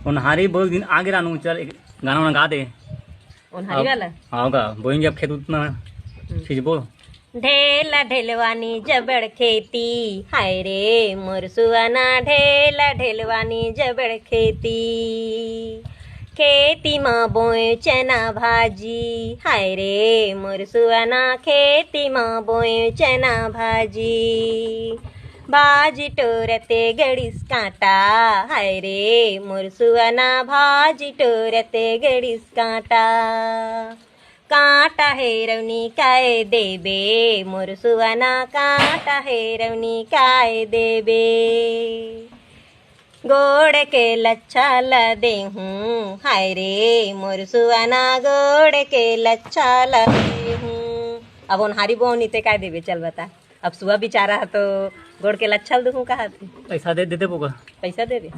उन्हारी बहुत दिन आगे रानू चल एक गाना वाना गा दे। उन्हारी वाला हाँ का बोएंगे अब खेत उतना चीज बोल। ढेला ढेलवानी जबड़ खेती हाय रे मोर सुहाना ढेला ढेलवानी जबड़ खेती खेती माँ बोए चना भाजी हाय रे मोर सुहाना खेती माँ बोए चना भाजी भाजी टोरते गड़ीस कांटा हाय रे मोर सुहाना भाजी टोरते गड़ीस कांटा कांटा हेरवनी काय देबे मोर सुहाना कांटा हेरवनी काय देबे गोड़ के लच्छा ल देहूँ हाय रे मोर सुहाना गोड़ के लच्छा ल देहूँ। अब उन्हारी बोनी ते काय देबे चल बता। अब सुबह बेचारा है तो गोड़ के लच्छा ल दूँ कहा पैसा दे देते पोका पैसा दे दे।